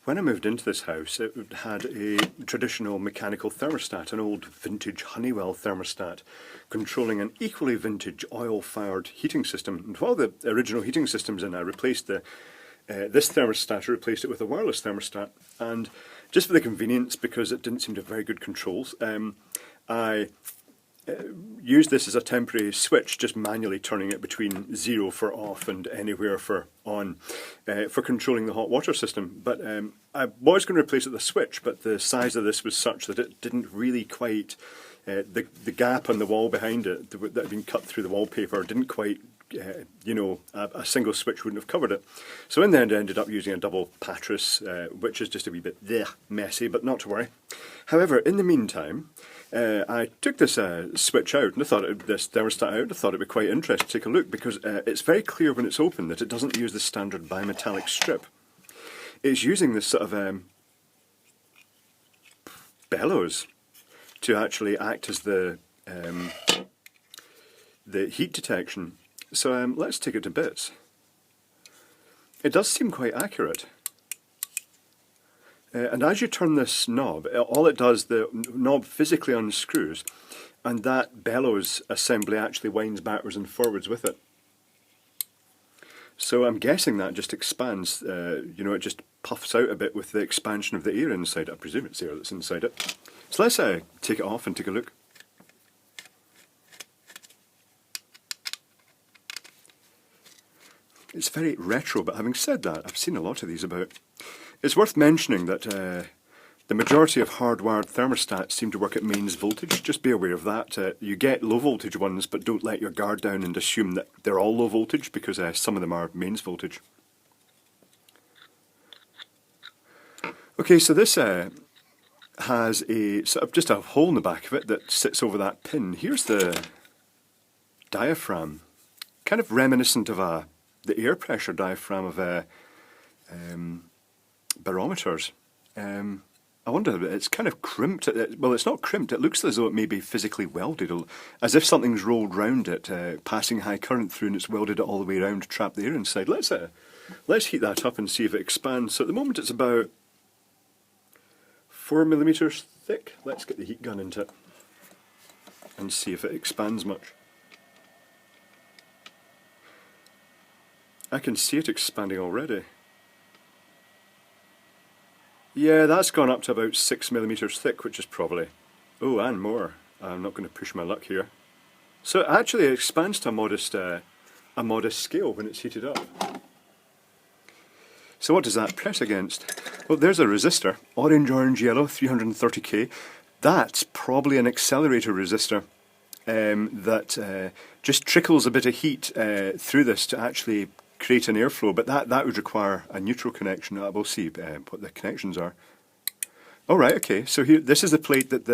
When I moved into this house, it had a traditional mechanical thermostat, an old vintage Honeywell thermostat, controlling an equally vintage oil-fired heating system. And while the original heating system's in, I replaced this thermostat, I replaced it with a wireless thermostat. And just for the convenience, because it didn't seem to have very good controls, I used this as a temporary switch, just manually turning it between 0 for off and anywhere for on, for controlling the hot water system. But I was going to replace it with a switch, but the size of this was such that it didn't really quite, the gap on the wall behind it that had been cut through the wallpaper didn't quite, you know, a single switch wouldn't have covered it. So in the end I ended up using a double patras, which is just a wee bit messy, but not to worry. However, in the meantime, I took this switch out, and I thought this thermostat out. I thought it'd be quite interesting to take a look, because it's very clear when it's open that it doesn't use the standard bimetallic strip. It's using this sort of bellows to actually act as the heat detection. So let's take it to bits. It does seem quite accurate. And as you turn this knob, all it does, the knob physically unscrews, and that bellows assembly actually winds backwards and forwards with it. So I'm guessing that just expands, you know, it just puffs out a bit with the expansion of the air inside it. I presume it's air that's inside it. So let's take it off and take a look. It's very retro, but having said that, I've seen a lot of these about. It's worth mentioning that the majority of hardwired thermostats seem to work at mains voltage. Just be aware of that. You get low voltage ones, but don't let your guard down and assume that they're all low voltage, because some of them are mains voltage. Okay, so this has a sort of just a hole in the back of it that sits over that pin. Here's the diaphragm, kind of reminiscent of the air pressure diaphragm of barometers. I wonder, it's kind of crimped. Well, it's not crimped, it looks as though it may be physically welded, as if something's rolled round it, passing high current through, and it's welded it all the way around to trap the air inside. Let's heat that up and see if it expands. So at the moment it's about 4 millimeters thick. Let's get the heat gun into it and see if it expands much. I can see it expanding already. Yeah, that's gone up to about 6 millimeters thick, which is probably, oh, and more. I'm not going to push my luck here. So actually it expands to a modest scale when it's heated up. So what does that press against? Well, there's a resistor, orange, orange, yellow, 330k. That's probably an accelerator resistor that just trickles a bit of heat through this to actually create an airflow, but that would require a neutral connection. We'll see what the connections are. All right, okay, so here, this is the plate that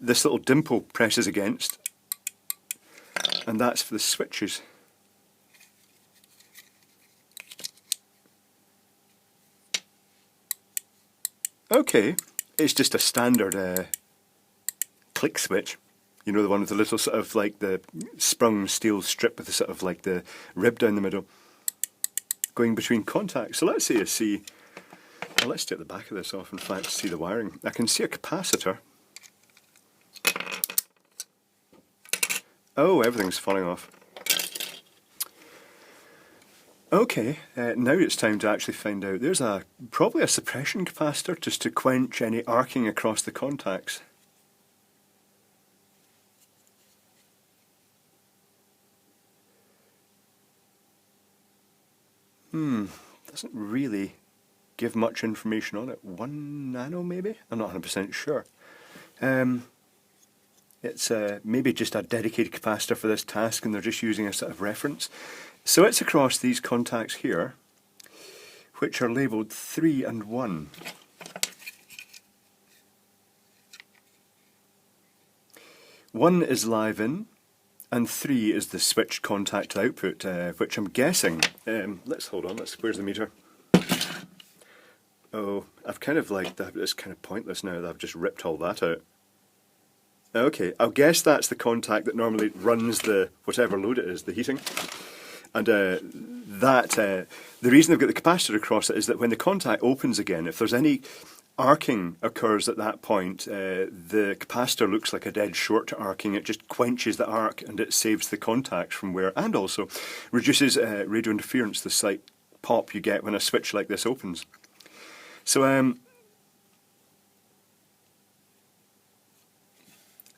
this little dimple presses against, and that's for the switches. Okay, it's just a standard click switch. You know, the one with the little sort of like the sprung steel strip with the sort of like the rib down the middle, going between contacts. So let's see. Well, let's take the back of this off, in fact, to see the wiring. I can see a capacitor. Oh, everything's falling off. Okay, now it's time to actually find out. There's probably a suppression capacitor just to quench any arcing across the contacts. Doesn't really give much information on it. 1 nano maybe? I'm not 100% sure. It's maybe just a dedicated capacitor for this task, and they're just using a sort of reference. So it's across these contacts here, which are labelled 3 and 1. One is live in, and 3 is the switched contact output, which I'm guessing, hold on, where's the meter? Oh, I've kind of like, it's kind of pointless now that I've just ripped all that out. Okay, I'll guess that's the contact that normally runs the, whatever load it is, the heating. And that the reason they've got the capacitor across it is that when the contact opens again, if there's any arcing occurs at that point, the capacitor looks like a dead short to arcing. It just quenches the arc and it saves the contacts from wear, and also reduces radio interference, the slight pop you get when a switch like this opens. So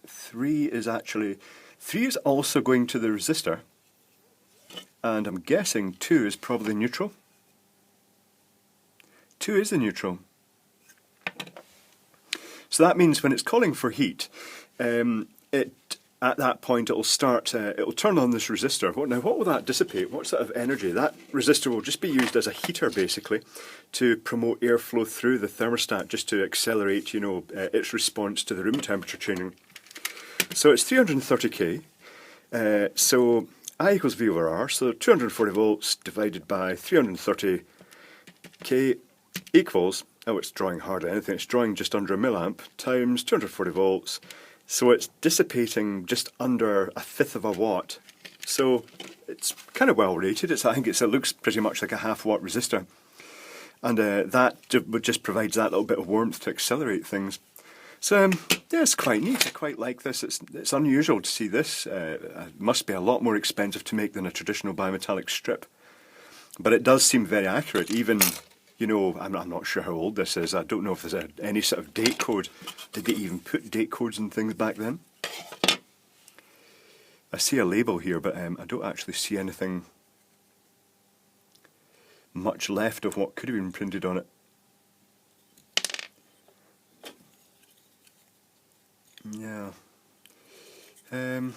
3 is also going to the resistor, and I'm guessing 2 is probably neutral. 2 is the neutral. So that means when it's calling for heat, at that point it'll start, it'll turn on this resistor. Now what will that dissipate? What sort of energy? That resistor will just be used as a heater basically to promote airflow through the thermostat, just to accelerate, you know, its response to the room temperature changing. So it's 330k, so I equals V over R, so 240 volts divided by 330k equals, oh, it's drawing hardly anything, it's drawing just under a milliamp times 240 volts, so it's dissipating just under 1/5 of a watt. So it's kind of well rated. I think it looks pretty much like a 1/2 watt resistor, and that just provides that little bit of warmth to accelerate things. So yeah, it's quite neat. I quite like this. It's unusual to see this. It must be a lot more expensive to make than a traditional bimetallic strip, but it does seem very accurate. Even, you know, I'm not sure how old this is. I don't know if there's any sort of date code. Did they even put date codes and things back then? I see a label here, but I don't actually see anything much left of what could have been printed on it. Yeah. Let's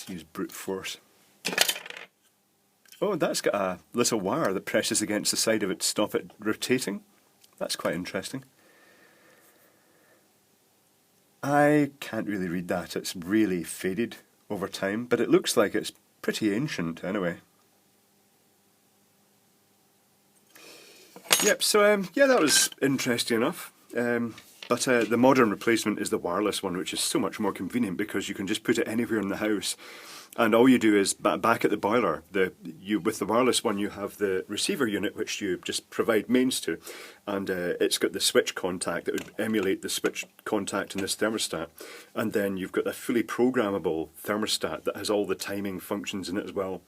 use brute force. Oh, that's got a little wire that presses against the side of it to stop it rotating. That's quite interesting. I can't really read that. It's really faded over time, but it looks like it's pretty ancient anyway. Yep, so yeah, that was interesting enough. But the modern replacement is the wireless one, which is so much more convenient because you can just put it anywhere in the house. And all you do is, back at the boiler, with the wireless one you have the receiver unit which you just provide mains to, and it's got the switch contact that would emulate the switch contact in this thermostat, and then you've got a fully programmable thermostat that has all the timing functions in it as well.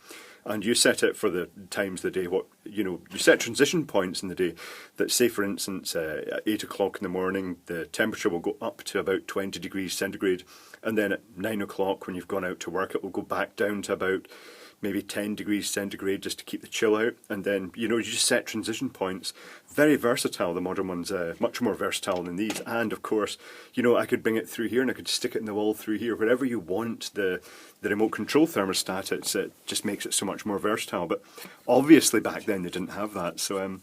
And you set it for the times of the day, you set transition points in the day that, say for instance, at 8 o'clock in the morning the temperature will go up to about 20 degrees centigrade, and then at 9 o'clock when you've gone out to work it will go back down to about maybe 10 degrees centigrade just to keep the chill out, and then you just set transition points. Very versatile, the modern ones, much more versatile than these. And of course, I could bring it through here and I could stick it in the wall through here, wherever you want the remote control thermostat. It just makes it so much more versatile. But obviously back then they didn't have that, so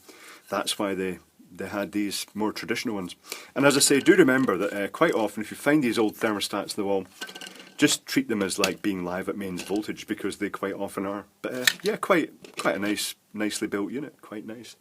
that's why they had these more traditional ones. And as I say, do remember that quite often if you find these old thermostats on the wall, just treat them as like being live at mains voltage, because they quite often are. But yeah, quite a nicely built unit, quite nice.